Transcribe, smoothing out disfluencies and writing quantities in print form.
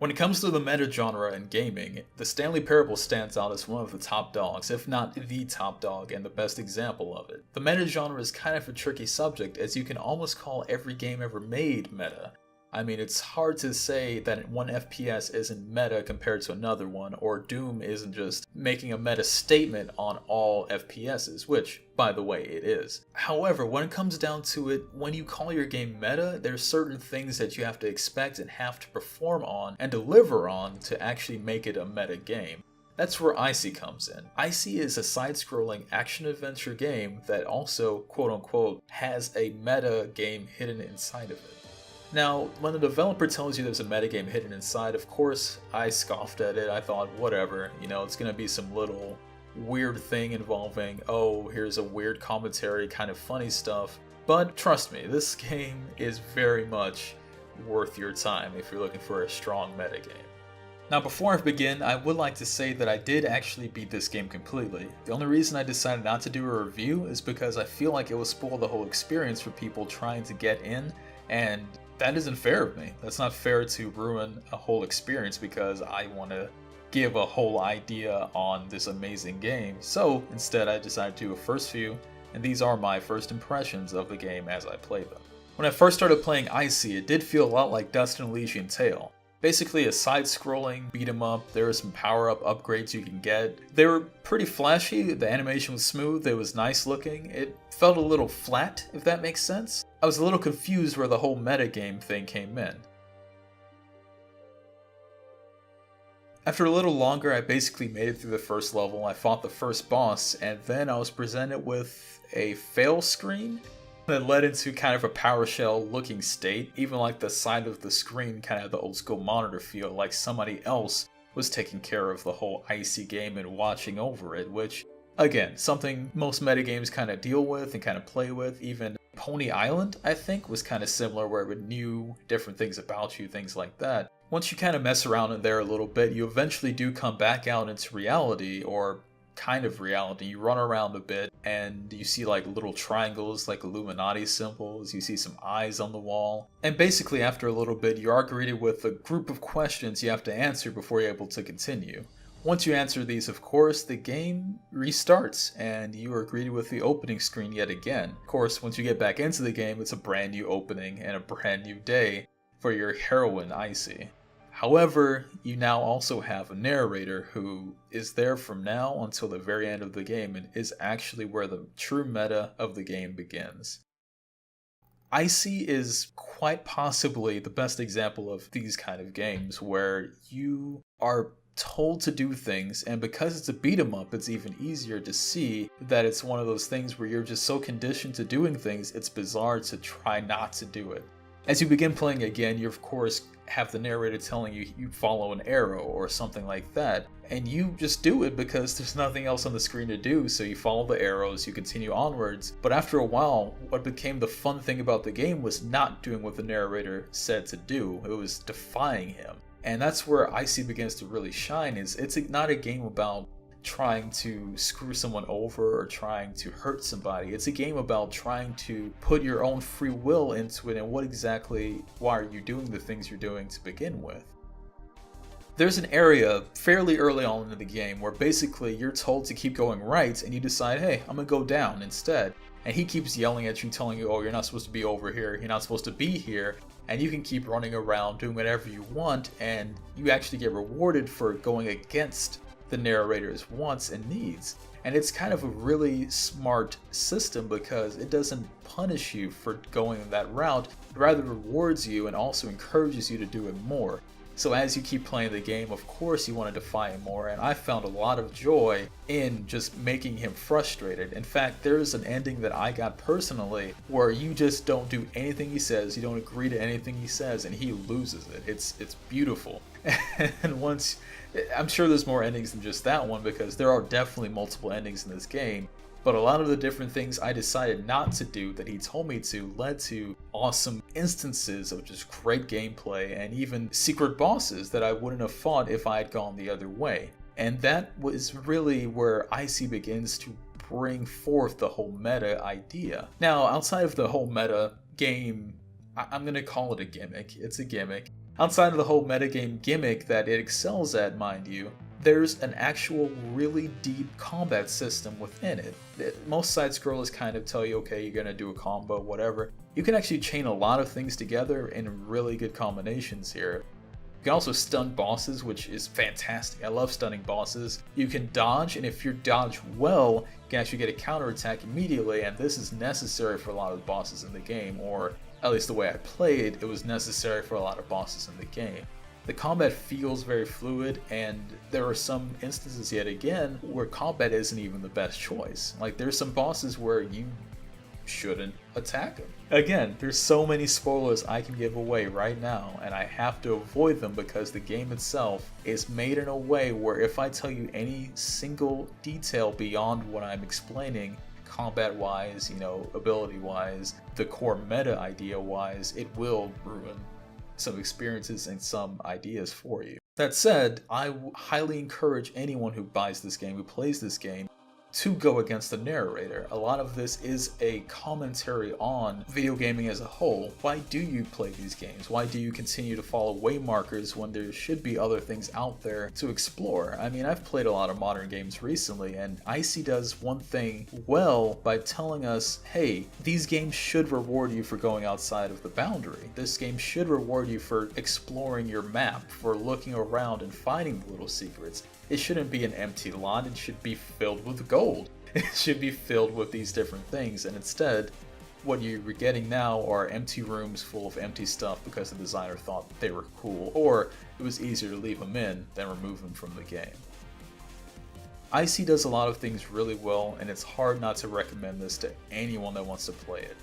When it comes to the meta genre in gaming, the Stanley Parable stands out as one of the top dogs, if not the top dog and the best example of it. The meta genre is kind of a tricky subject, as you can almost call every game ever made meta. I mean, it's hard to say that one FPS isn't meta compared to another one, or Doom isn't just making a meta statement on all FPSs, which, by the way, it is. However, when it comes down to it, when you call your game meta, there's certain things that you have to expect and have to perform on and deliver on to actually make it a meta game. That's where Icey comes in. Icey is a side-scrolling action-adventure game that also, quote-unquote, has a meta game hidden inside of it. Now, when the developer tells you there's a metagame hidden inside, of course, I scoffed at it. I thought, whatever, it's gonna be some little weird thing involving, oh, here's a weird commentary, kind of funny stuff. But trust me, this game is very much worth your time if you're looking for a strong metagame. Now, before I begin, I would like to say that I did actually beat this game completely. The only reason I decided not to do a review is because I feel like it will spoil the whole experience for people trying to get in, and that isn't fair of me. That's not fair to ruin a whole experience because I want to give a whole idea on this amazing game. So instead I decided to do a first view, and these are my first impressions of the game as I play them. When I first started playing Icey, it did feel a lot like Dust and Elysian Tale. Basically a side-scrolling beat-em-up. There were some power-up upgrades you can get. They were pretty flashy, the animation was smooth, it was nice looking. It felt a little flat, if that makes sense. I was a little confused where the whole metagame thing came in. After a little longer, I basically made it through the first level, I fought the first boss, and then I was presented with a fail screen that led into kind of a PowerShell looking state. Even like the side of the screen kind of had the old school monitor feel, like somebody else was taking care of the whole Icey game and watching over it, which, again, something most metagames kind of deal with and kind of play with. Even Pony Island, I think, was kind of similar where it knew different things about you, things like that. Once you kind of mess around in there a little bit, you eventually do come back out into reality, or kind of reality. You run around a bit and you see like little triangles, like Illuminati symbols, you see some eyes on the wall. And basically after a little bit you are greeted with a group of questions you have to answer before you're able to continue. Once you answer these, of course, the game restarts and you are greeted with the opening screen yet again. Of course, once you get back into the game, it's a brand new opening and a brand new day for your heroine, Icey. However, you now also have a narrator who is there from now until the very end of the game and is actually where the true meta of the game begins. Icey is quite possibly the best example of these kind of games where you are told to do things, and because it's a beat 'em up, it's even easier to see that it's one of those things where you're just so conditioned to doing things, it's bizarre to try not to do it. As you begin playing again, you of course have the narrator telling you you follow an arrow or something like that, and you just do it because there's nothing else on the screen to do, so you follow the arrows, you continue onwards. But after a while, what became the fun thing about the game was not doing what the narrator said to do, it was defying him. And that's where Icey begins to really shine. It's not a game about trying to screw someone over or trying to hurt somebody. It's a game about trying to put your own free will into it and why are you doing the things you're doing to begin with. There's an area fairly early on in the game where basically you're told to keep going right and you decide, hey, I'm gonna go down instead. And he keeps yelling at you, telling you, oh, you're not supposed to be over here, you're not supposed to be here. And you can keep running around doing whatever you want, and you actually get rewarded for going against the narrator's wants and needs. And it's kind of a really smart system because it doesn't punish you for going that route, it rather rewards you and also encourages you to do it more. So as you keep playing the game, of course you want to defy him more, and I found a lot of joy in just making him frustrated. In fact, there's an ending that I got personally where you just don't do anything he says, you don't agree to anything he says, and he loses it. It's beautiful. And once, I'm sure there's more endings than just that one because there are definitely multiple endings in this game. But a lot of the different things I decided not to do that he told me to led to awesome instances of just great gameplay and even secret bosses that I wouldn't have fought if I had gone the other way. And that was really where Icey begins to bring forth the whole meta idea. Now, outside of the whole meta game, I'm going to call it a gimmick. It's a gimmick. Outside of the whole metagame gimmick that it excels at, mind you, there's an actual really deep combat system within it. Most side-scrollers kind of tell you, okay, you're gonna do a combo, whatever. You can actually chain a lot of things together in really good combinations here. You can also stun bosses, which is fantastic. I love stunning bosses. You can dodge, and if you dodge well, you can actually get a counterattack immediately, and this is necessary for a lot of the bosses in the game, or at least the way I played, it was necessary for a lot of bosses in the game. The combat feels very fluid, and there are some instances yet again where combat isn't even the best choice. Like, there's some bosses where you shouldn't attack them. Again, there's so many spoilers I can give away right now, and I have to avoid them because the game itself is made in a way where if I tell you any single detail beyond what I'm explaining, combat wise, ability wise, the core meta idea wise, it will ruin some experiences and some ideas for you. That said, I highly encourage anyone who buys this game, who plays this game, to go against the narrator. A lot of this is a commentary on video gaming as a whole. Why do you play these games? Why do you continue to follow waymarkers when there should be other things out there to explore? I mean, I've played a lot of modern games recently, and Icey does one thing well by telling us, hey, these games should reward you for going outside of the boundary. This game should reward you for exploring your map, for looking around and finding the little secrets. It shouldn't be an empty lot, it should be filled with gold. It should be filled with these different things, and instead, what you're getting now are empty rooms full of empty stuff because the designer thought they were cool, or it was easier to leave them in than remove them from the game. Icey does a lot of things really well, and it's hard not to recommend this to anyone that wants to play it.